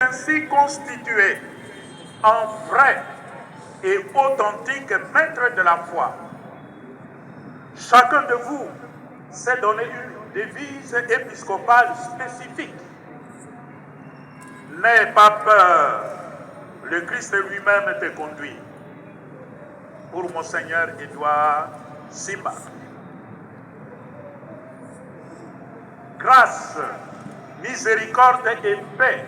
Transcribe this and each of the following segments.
ainsi constitué en vrai et authentique maître de la foi. Chacun de vous s'est donné une devise épiscopale spécifique. N'aie pas peur, le Christ lui-même te conduit. Pour Monseigneur Édouard Simba. Grâce, miséricorde et paix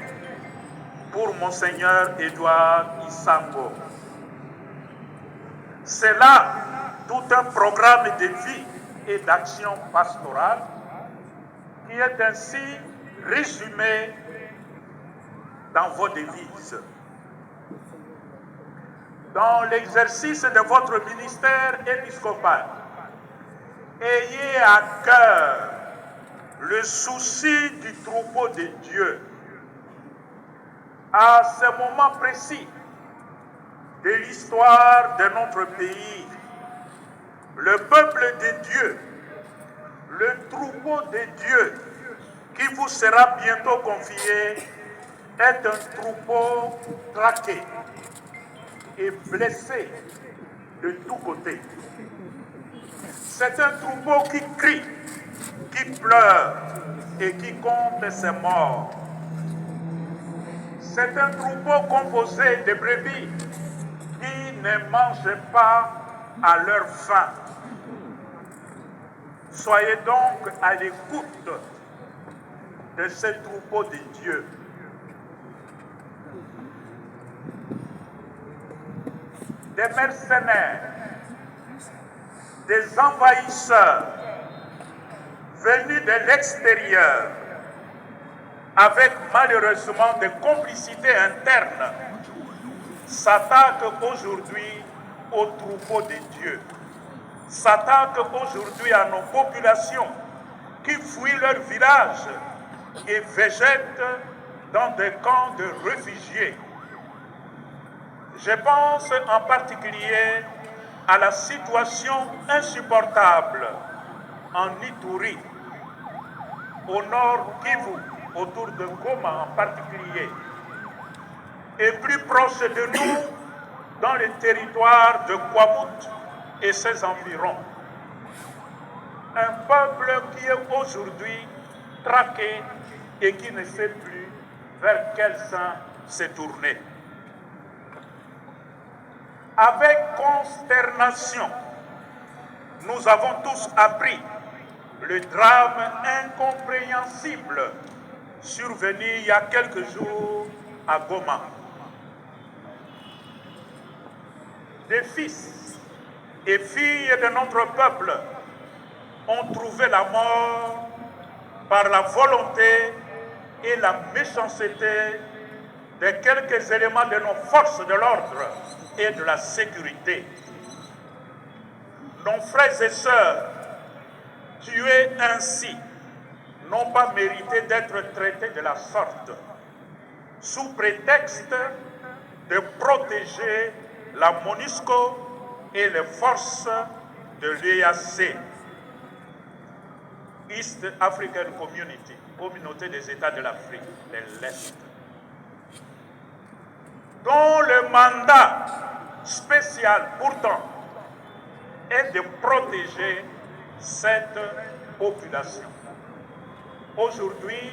pour Monseigneur Édouard Isango. C'est là tout un programme de vie et d'action pastorale qui est ainsi résumé dans vos devises. Dans l'exercice de votre ministère épiscopal, ayez à cœur le souci du troupeau de Dieu. À ce moment précis de l'histoire de notre pays, le peuple de Dieu, le troupeau de Dieu qui vous sera bientôt confié est un troupeau traqué et blessé de tous côtés. C'est un troupeau qui crie, qui pleure et qui compte ses morts. C'est un troupeau composé de brebis qui ne mangent pas à leur faim. Soyez donc à l'écoute de ce troupeau de Dieu. Des mercenaires, des envahisseurs venus de l'extérieur, avec malheureusement des complicités internes, s'attaquent aujourd'hui au troupeau de Dieu, s'attaquent aujourd'hui à nos populations qui fuient leur village et végètent dans des camps de réfugiés. Je pense en particulier à la situation insupportable en Ituri, au nord Kivu, autour de Goma en particulier, et plus proche de nous, dans le territoire de Kwamut et ses environs. Un peuple qui est aujourd'hui traqué et qui ne sait plus vers quel sein se tourner. Avec consternation, nous avons tous appris le drame incompréhensible survenu il y a quelques jours à Goma. Des fils et filles de notre peuple ont trouvé la mort par la volonté et la méchanceté de quelques éléments de nos forces de l'ordre et de la sécurité. Nos frères et sœurs, tués ainsi, n'ont pas mérité d'être traités de la sorte, sous prétexte de protéger la MONUSCO et les forces de l'EAC, East African Community, Communauté des États de l'Afrique de l'Est, dont le mandat spécial pourtant est de protéger cette population. Aujourd'hui,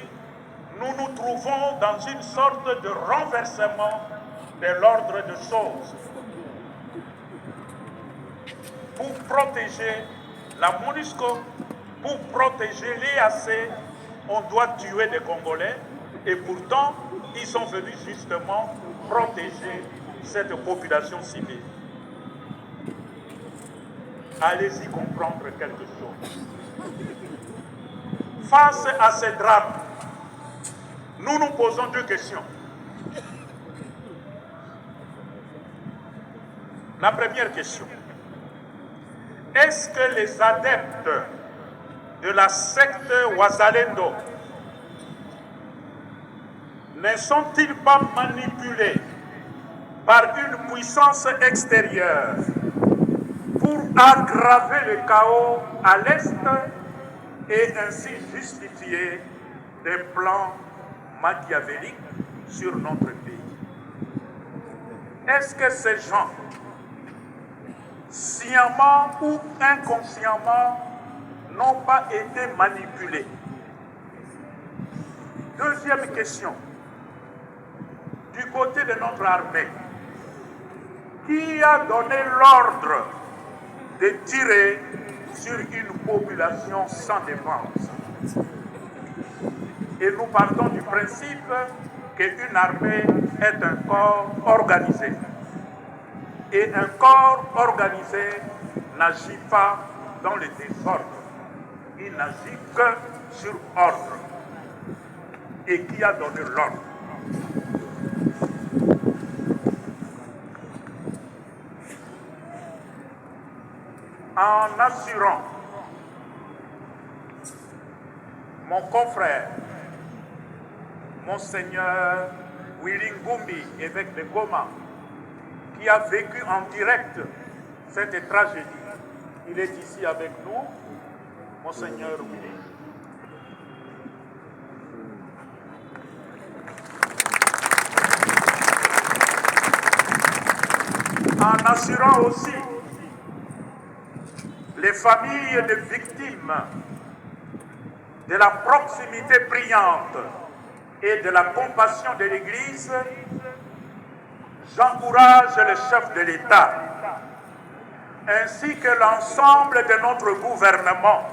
nous nous trouvons dans une sorte de renversement de l'ordre de choses. Pour protéger la MONUSCO, pour protéger l'EAC, on doit tuer des Congolais et pourtant, ils sont venus justement protéger cette population civile. Allez-y comprendre quelque chose. Face à ces drames, nous nous posons deux questions. La première question, est-ce que les adeptes de la secte Wazalendo ne sont-ils pas manipulés par une puissance extérieure pour aggraver le chaos à l'Est et ainsi justifier des plans machiavéliques sur notre pays. Est-ce que ces gens, sciemment ou inconsciemment, n'ont pas été manipulés? Deuxième question. Du côté de notre armée, qui a donné l'ordre de tirer sur une population sans défense? Et nous partons du principe qu'une armée est un corps organisé. Et un corps organisé n'agit pas dans le désordre. Il n'agit que sur ordre. Et qui a donné l'ordre? En assurant mon confrère, Monseigneur Willy Ngumbi, évêque de Goma, qui a vécu en direct cette tragédie. Il est ici avec nous, Monseigneur Willy. En assurant aussi les familles de victimes de la proximité brillante et de la compassion de l'Église, j'encourage le chef de l'État ainsi que l'ensemble de notre gouvernement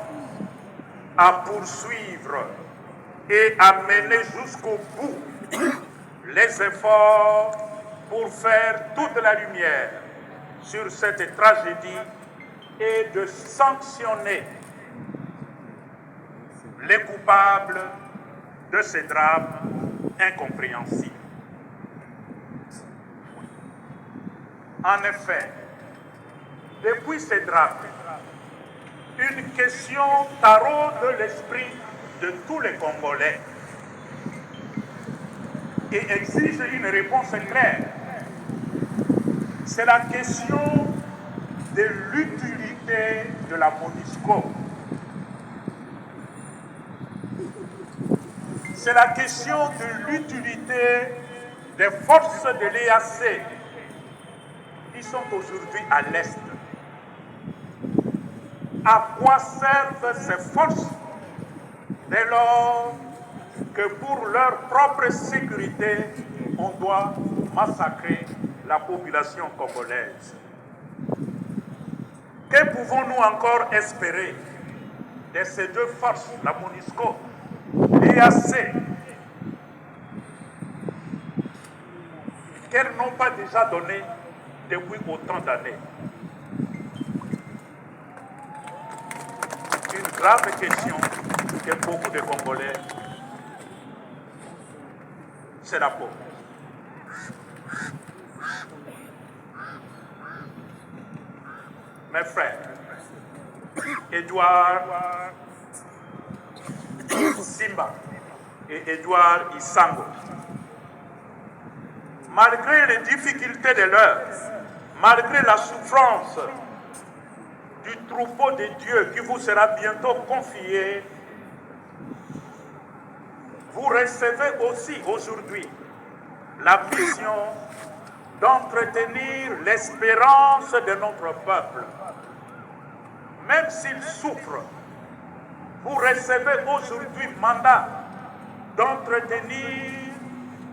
à poursuivre et à mener jusqu'au bout les efforts pour faire toute la lumière sur cette tragédie et de sanctionner les coupables de ces drames incompréhensibles. En effet, depuis ces drames, une question taraude l'esprit de tous les Congolais et exige une réponse claire. C'est la question de l'utilité de la MONUSCO. C'est la question de l'utilité des forces de l'EAC qui sont aujourd'hui à l'Est. À quoi servent ces forces dès lors que pour leur propre sécurité, on doit massacrer la population congolaise? Que pouvons-nous encore espérer de ces deux forces, la MONUSCO et l'EAC, qu'elles n'ont pas déjà donné depuis autant d'années? Une grave question que beaucoup de Congolais se la posent. Mes frères, Edouard Simba et Edouard Isango, malgré les difficultés de l'heure, malgré la souffrance du troupeau de Dieu qui vous sera bientôt confié, vous recevez aussi aujourd'hui la mission d'entretenir l'espérance de notre peuple. Même s'il souffre, vous recevez aujourd'hui mandat d'entretenir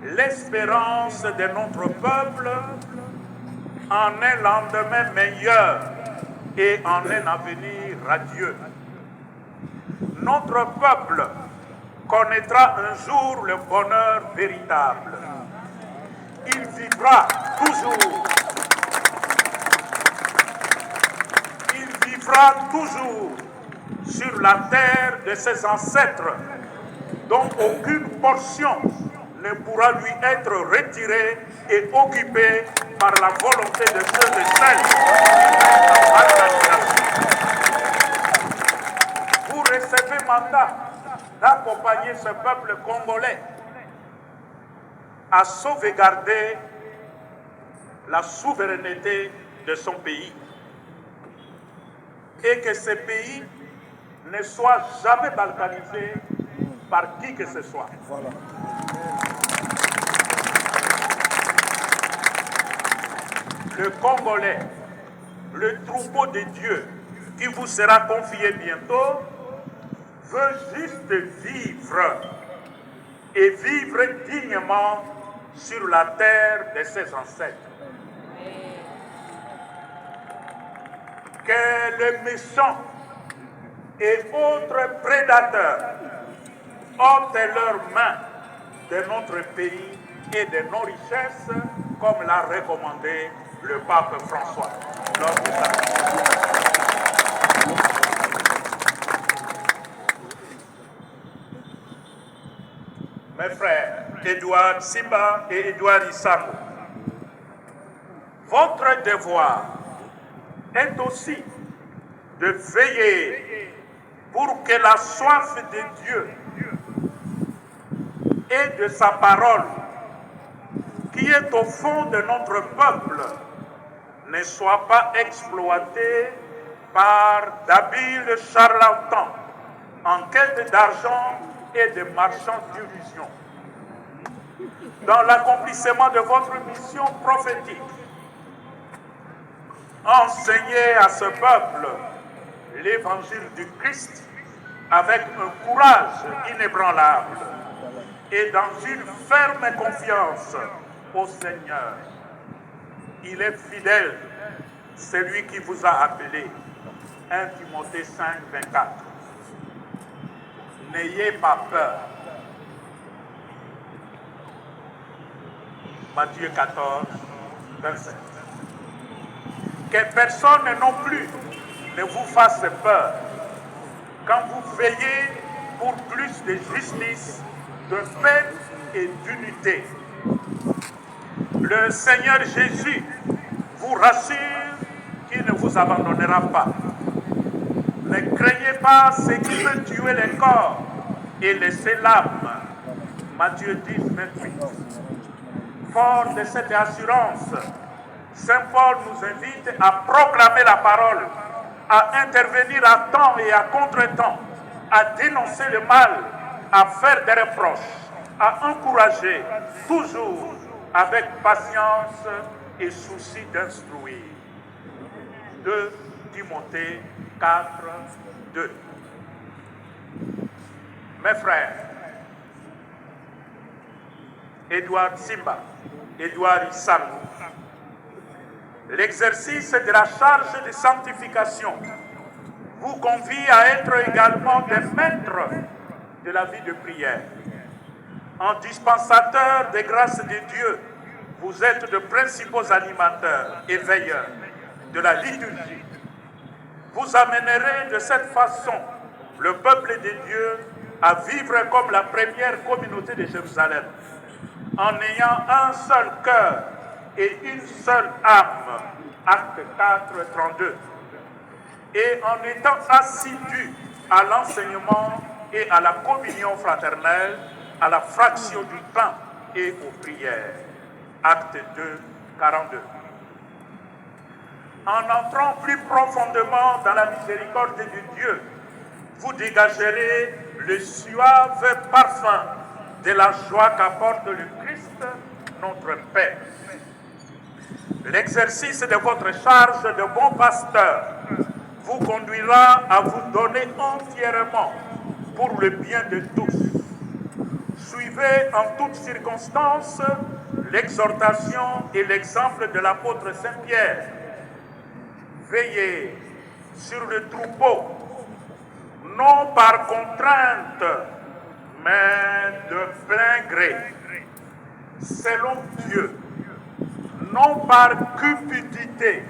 l'espérance de notre peuple en un lendemain meilleur et en un avenir radieux. Notre peuple connaîtra un jour le bonheur véritable. Il vivra toujours. Il vivra toujours sur la terre de ses ancêtres, dont aucune portion ne pourra lui être retirée et occupée par la volonté de ceux et celles qui vous recevez mandat d'accompagner ce peuple congolais à sauvegarder la souveraineté de son pays et que ce pays ne soit jamais balkanisé par qui que ce soit. Voilà. le Congolais, le troupeau de Dieu qui vous sera confié bientôt, veut juste vivre et vivre dignement sur la terre de ses ancêtres. Que les méchants et autres prédateurs ôtent leurs mains de notre pays et de nos richesses, comme l'a recommandé le pape François lors de sa visite. Mes frères, Edouard Simba et Edouard Issako, votre devoir est aussi de veiller pour que la soif de Dieu et de sa parole, qui est au fond de notre peuple, ne soit pas exploitée par d'habiles charlatans en quête d'argent et de marchands d'illusions. Dans l'accomplissement de votre mission prophétique, enseignez à ce peuple l'évangile du Christ avec un courage inébranlable et dans une ferme confiance au Seigneur. Il est fidèle, celui qui vous a appelé. 1 Timothée 5, 24. N'ayez pas peur. Matthieu 14, 27. Que personne non plus ne vous fasse peur quand vous veillez pour plus de justice, de paix et d'unité. Le Seigneur Jésus vous rassure qu'il ne vous abandonnera pas. Ne craignez pas ce qui peut tuer les corps et laisser l'âme. Matthieu 10, 28. Fort de cette assurance, Saint Paul nous invite à proclamer la parole, à intervenir à temps et à contre-temps, à dénoncer le mal, à faire des reproches, à encourager, toujours avec patience et souci d'instruire. 2 Timothée 4, 2. Mes frères, Edouard Simba, Edouard Issako, l'exercice de la charge de sanctification vous convie à être également des maîtres de la vie de prière. En dispensateur des grâces de Dieu, vous êtes de principaux animateurs et veilleurs de la liturgie. Vous amènerez de cette façon le peuple de Dieu à vivre comme la première communauté de Jérusalem, en ayant un seul cœur et une seule âme. Acte 4, 32. Et en étant assidus à l'enseignement et à la communion fraternelle, à la fraction du pain et aux prières. Acte 2, 42. En entrant plus profondément dans la miséricorde de Dieu, vous dégagerez le suave parfum de la joie qu'apporte le Christ, notre Père. L'exercice de votre charge de bon pasteur vous conduira à vous donner entièrement pour le bien de tous. Suivez en toutes circonstances l'exhortation et l'exemple de l'apôtre Saint-Pierre. Veillez sur le troupeau, non par contrainte, mais de plein gré, selon Dieu, non par cupidité,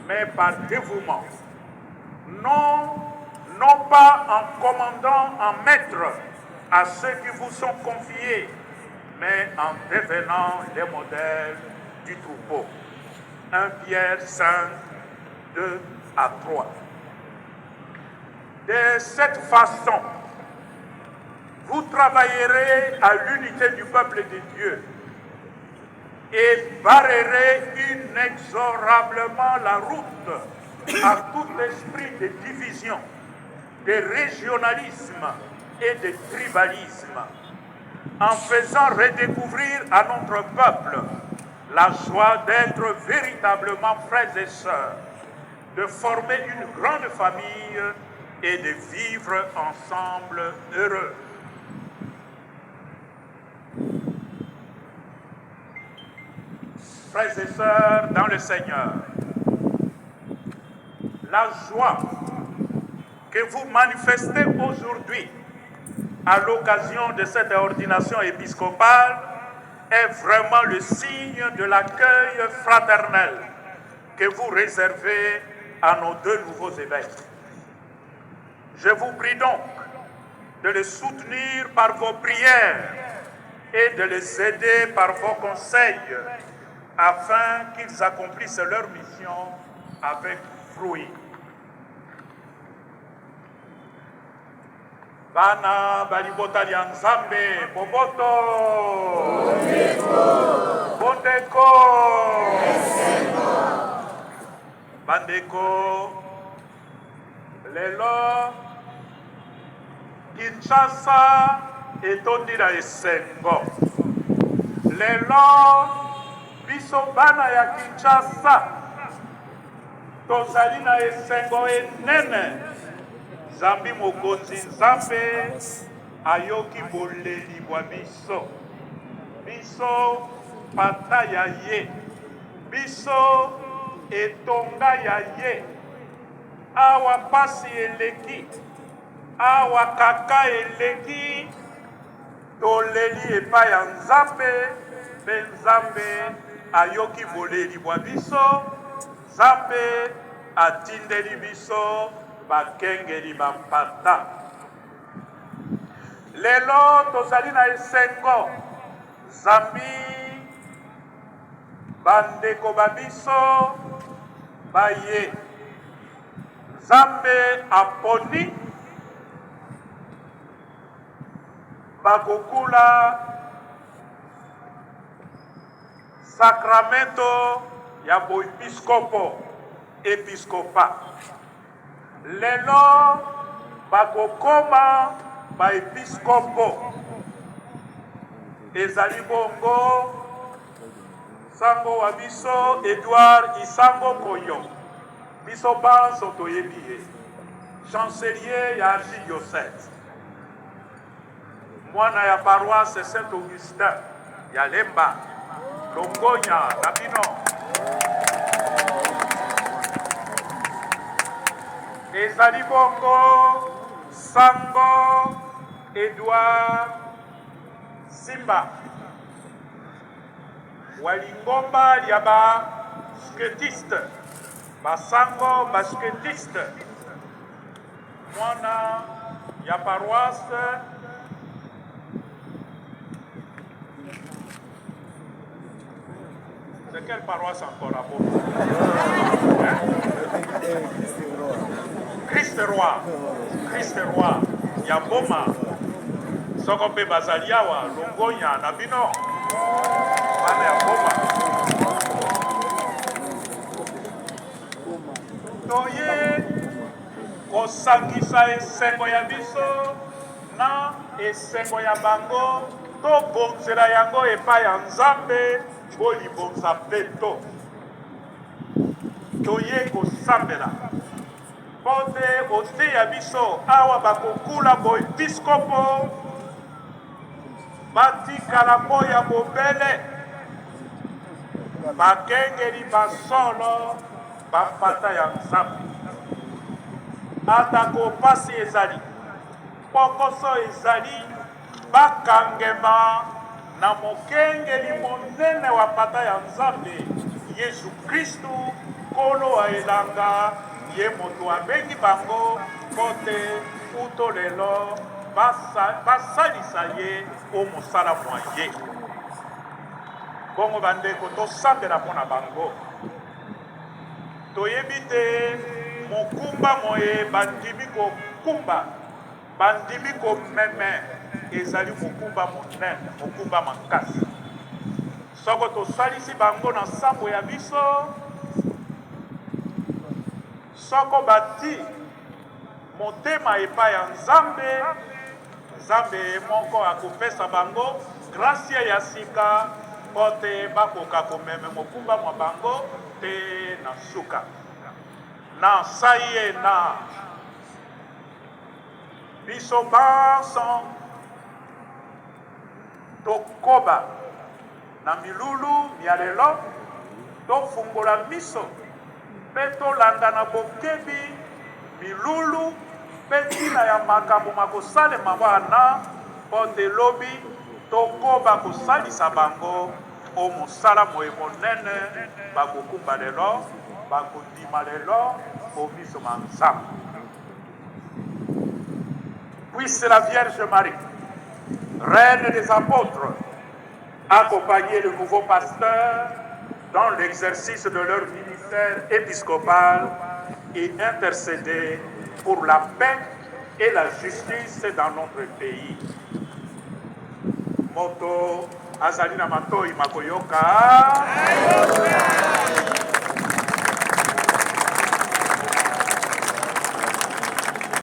mais par dévouement, non pas en commandant en maître à ceux qui vous sont confiés, mais en devenant les modèles du troupeau. 1 Pierre 5, 2 à 3. De cette façon, vous travaillerez à l'unité du peuple de Dieu et barrerez inexorablement la route à tout esprit de division, de régionalisme et de tribalisme, en faisant redécouvrir à notre peuple la joie d'être véritablement frères et sœurs, de former une grande famille et de vivre ensemble heureux. Frères et sœurs dans le Seigneur, la joie que vous manifestez aujourd'hui à l'occasion de cette ordination épiscopale est vraiment le signe de l'accueil fraternel que vous réservez à nos deux nouveaux évêques. Je vous prie donc de les soutenir par vos prières et de les aider par vos conseils afin qu'ils accomplissent leur mission avec fruit. Bana balibota lya Nzambe boboto bondeko bandeko lelo Kinshasa etondi na esengo. Lelo biso bana ya Kinshasa tozali na esengo enene. Zambi mokonzi Nzambe ayoki boleli bwa biso. Biso pata ya ye. Biso etonga ya ye. Awa pasi eleki. Awa kaka eleki. Toleli epai ya Nzambe. Mpe Nzambe ayoki boleli bwa biso. Nzambe atindeli biso bakengeli bampata. Lelo tozali na esengo. Zambi bandeko babiso baye. Nzambe aponi bakokula sakramento ya boepiskopo episkopa. Lelo bakokoma baepiskopo. Ezali bongo sango wa biso Edouard Isango Koyo. Biso banso toyebi ye. Chancelier ya archidiocèse. Mwana ya paroisse Saint-Augustin ya Lemba. Longonya na bino. Ezali bongo sango Edouard Simba walingomba lya ba skatiste basango basketiste mwana ya paroisse de quelle paroisse encore à Bobo? Christ Roi ya Boma soko mpe bazali awa Longonya na bino bana ya Boma. Toye kosangisa esengo ya biso na esengo ya bango tobonzela yango epai ya Nzambe po libonza peto. Toye kosambela pote oteya biso awa bakokula boepiskopo batikala mpo ya bobele bakengeli basolo bampata ya Nzambe. Atako pasi ezali pokoso ezali bakangema na mokengeli monene wa mpata ya Nzambe Yesu Kristu kolo aelanga ye moto abengi bango pote uto lelo basalisa ye o mosala mwa ye. Bongo bandeko tosambela mpona bango. Toyebi te mokumba moye bandimi kokumba bandimi komeme ezali mokumba monene mokumba makasi. Soko tosalisi bango na nsambo ya biso soko bati motema epai ya Nzambe. Nzambe moko akopesa bango gracia ya sika pote bakoka komeme mokumba mwa bango te na suka na saye na biso baso tokoba na milulu ya lelo tofungola miso mpe tolanda na bokebi milulu mpe ntina ya makambo makosalema wana mpo te lobi tokoba kosalisa bango o mosala moye monene bakokumba lelo bakondima lelo o miso ma nzambe. Puisse la Vierge Marie, reine des apôtres, accompagner le nouveau pasteur dans l'exercice de leur ministère épiscopal et intercéder pour la paix et la justice dans notre pays. Moto azali na matoi makoyoka.